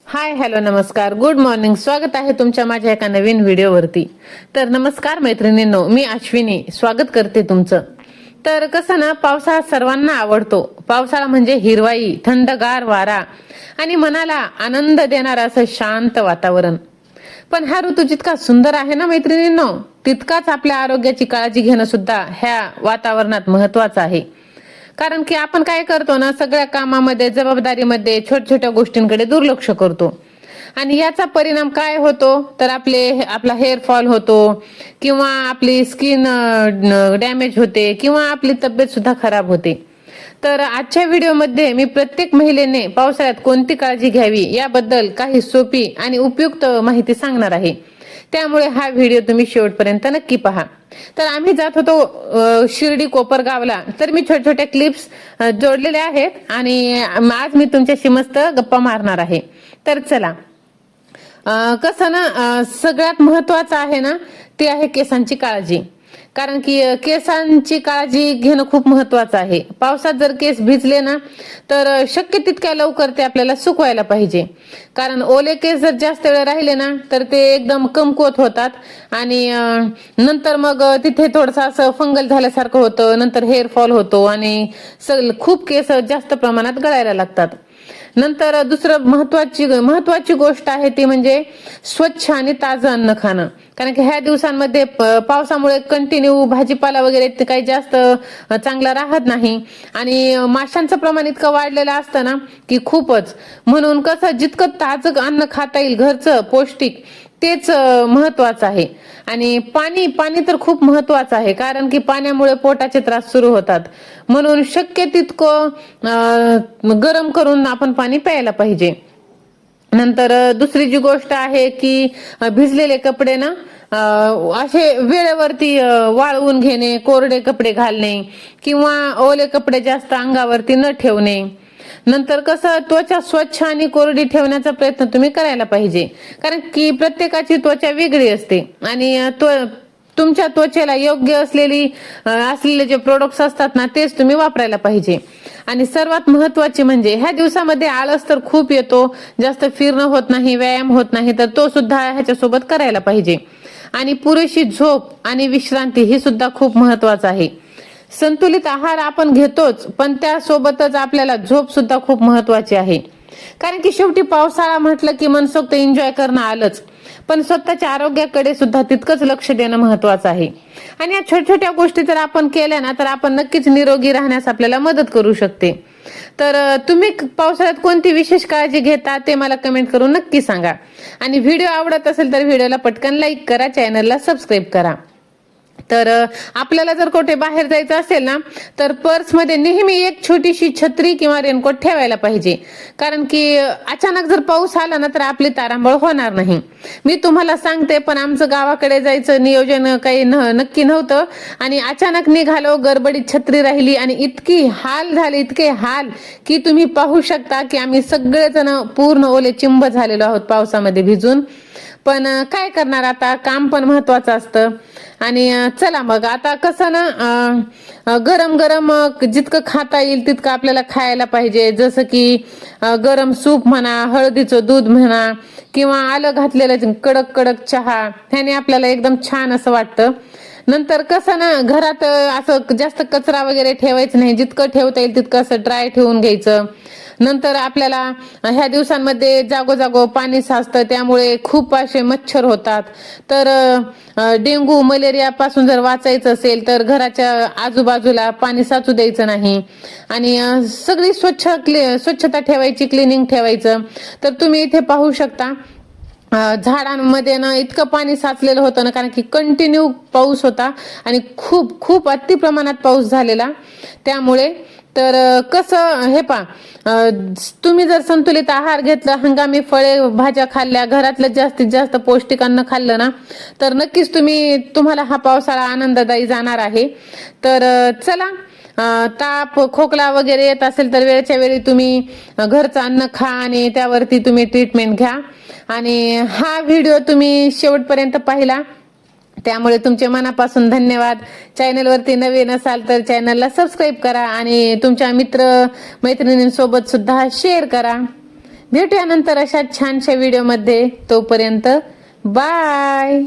Hi hello नमस्कार good morning. स्वागत आहे तुमच्या माझ्या एका नवीन व्हिडिओवरती. तर नमस्कार मैत्रिणींनो, मी अश्विनी स्वागत करते तुमचं. तर कसं ना, पावसाळा सर्वांना आवडतो. पावसाळा म्हणजे हिरवाई, थंडगार वारा आणि मनाला आनंद देणारं असं शांत वातावरण. पण हा ऋतू जितका सुंदर आहे ना मैत्रिणींनो, तितकाच आपल्या आरोग्याची काळजी घेणं सुद्धा ह्या वातावरणात महत्वाचं आहे. कारण की आपण काय करतो ना, सगळ्या कामामध्ये जबाबदारीमध्ये छोट्या छोट्या गोष्टींकडे दुर्लक्ष करतो आणि याचा परिणाम काय होतो तर आपला हेअर फॉल होतो किंवा आपली स्किन डॅमेज होते किंवा आपली तब्येत सुद्धा खराब होते. तर आजच्या व्हिडिओमध्ये मी प्रत्येक महिलेने पावसाळ्यात कोणती काळजी घ्यावी याबद्दल काही सोपी आणि उपयुक्त माहिती सांगणार आहे. त्यामुळे हा व्हिडिओ तुम्ही शेवटपर्यंत नक्की पहा. तर आम्ही जात होतो शिर्डी कोपरगावला, तर मी छोट्या छोट्या क्लिप्स जोडलेल्या आहेत आणि आज मी तुमच्याशी मस्त गप्पा मारणार आहे. तर चला, कसं ना, सगळ्यात महत्वाचं आहे ना, ते आहे केसांची काळजी. कारण की केसांची काळजी घेणं खूप महत्वाचं आहे. पावसात जर केस भिजले ना, तर शक्य तितक्या लवकर ते आपल्याला सुकवायला पाहिजे. कारण ओले केस जर जास्त वेळ राहिले ना, तर ते एकदम कमकुवत होतात आणि नंतर मग तिथे थोडंसं असं फंगल झाल्यासारखं होतं, नंतर हेअर फॉल होतो आणि खूप केस जास्त प्रमाणात गळायला लागतात. नंतर दुसरं महत्वाची गोष्ट आहे ती म्हणजे स्वच्छ आणि ताजं अन्न खाणं. कारण की ह्या दिवसांमध्ये पावसामुळे कंटिन्यू भाजीपाला वगैरे ते काही जास्त चांगला राहत नाही आणि माशांचं प्रमाण इतकं वाढलेलं असतं ना की खूपच. म्हणून कसं, जितकं ताजं अन्न खाता येईल घरचं पौष्टिक, तेच महत्वाचं आहे. आणि पाणी तर खूप महत्वाचं आहे, कारण की पाण्यामुळे पोटाचे त्रास सुरू होतात. म्हणून शक्य तितकं गरम करून आपण पाणी प्यायला पाहिजे. नंतर दुसरी जी गोष्ट आहे की भिजलेले कपडे ना असे वेळेवरती वाळवून घेणे, कोरडे कपडे घालणे किंवा ओले कपडे जास्त अंगावरती न ठेवणे. नंतर कसं, त्वचा स्वच्छ आणि कोरडी ठेवण्याचा प्रयत्न तुम्ही करायला पाहिजे. कारण की प्रत्येकाची त्वचा वेगळी असते आणि तुमच्या त्वचेला योग्य असलेले जे प्रोडक्ट्स असतात ना, तेच तुम्ही वापरायला पाहिजे. आणि सर्वात महत्वाचे म्हणजे ह्या दिवसामध्ये आळस तर खूप येतो, जास्त फिरणं होत नाही, व्यायाम होत नाही, तर तो सुद्धा ह्याच्यासोबत करायला पाहिजे. आणि पुरेशी झोप आणि विश्रांती ही सुद्धा खूप महत्वाचं आहे. संतुलित आहार आपण घेतोच, पण त्यासोबतच आपल्याला झोप सुद्धा खूप महत्वाची आहे. कारण की शेवटी पावसाळा म्हटलं की मनसोक्त एन्जॉय करणं आलंच, पण स्वतःच्या आरोग्याकडे सुद्धा तितकंच लक्ष देणं महत्वाचं आहे. आणि या छोट्या छोट्या गोष्टी जर आपण केल्या ना, तर आपण नक्कीच निरोगी राहण्यास आपल्याला मदत करू शकते. तर तुम्ही पावसाळ्यात कोणती विशेष काळजी घेता ते मला कमेंट करून नक्की सांगा. आणि व्हिडिओ आवडत असेल तर व्हिडिओला पटकन लाईक करा, चॅनलला सबस्क्राईब करा. तर आपल्याला जर कुठे बाहेर जायचं असेल ना, तर पर्समध्ये नेहमी एक छोटीशी छत्री किंवा रेनकोट ठेवायला पाहिजे. कारण की अचानक जर पाऊस आला ना, तर आपली तारांबळ होणार नाही. मी तुम्हाला सांगते, पण आमचं गावाकडे जायचं नियोजन काही नक्की नव्हतं आणि अचानक निघालो, गडबडीत छत्री राहिली आणि इतके हाल की तुम्ही पाहू शकता की आम्ही सगळेजण पूर्ण ओले चिंब झालेलो आहोत पावसामध्ये भिजून. पण काय करणार, आता काम पण महत्वाचं असतं. आणि चला मग, आता कसं ना, गरम गरम जितकं खाता येईल तितकं आपल्याला खायला पाहिजे. जसं की गरम सूप म्हणा, हळदीचं दूध म्हणा किंवा आलं घातलेलं कडक कडक चहा, ह्याने आपल्याला एकदम छान असं वाटतं. नंतर कसं ना, घरात असं जास्त कचरा वगैरे ठेवायचं नाही, जितकं ठेवता येईल तितकं असं ड्राय ठेवून घ्यायचं. नंतर आपल्याला ह्या दिवसांमध्ये जागोजागो पाणी साचतं, त्यामुळे खूप असे मच्छर होतात. तर डेंग्यू मलेरिया पासून जर वाचायचं असेल तर घराच्या आजूबाजूला पाणी साचू द्यायचं नाही आणि सगळी स्वच्छता ठेवायची, क्लिनिंग ठेवायचं. तर तुम्ही इथे पाहू शकता, झाडांमध्ये ना इतकं पाणी साचलेलं होतं ना, कारण की कंटिन्यू पाऊस होता आणि खूप खूप अति प्रमाणात पाऊस झालेला. त्यामुळे तर कसं, हे तुम्ही जर संतुलित आहार घेतला, हंगामी फळे भाज्या खाल्ल्या, घरातलं जास्तीत जास्त पौष्टिक अन्न खाल्लं ना, तर नक्कीच तुम्हाला हा पावसाळा आनंददायी जाणार आहे. तर चला, ताप खोकला वगैरे येत असेल तर वेळच्या वेळी तुम्ही घरचं अन्न खा आणि त्यावरती तुम्ही ट्रीटमेंट घ्या. आणि हा व्हिडिओ तुम्ही शेवटपर्यंत पाहिला त्यामुळे तुमचे मनापासून धन्यवाद. चॅनलवरती नवीन असाल तर चॅनलला सबस्क्राईब करा आणि तुमच्या मित्र मैत्रिणींसोबत सुद्धा शेअर करा. भेटूया नंतर अशा छानशा व्हिडिओमध्ये. तोपर्यंत बाय.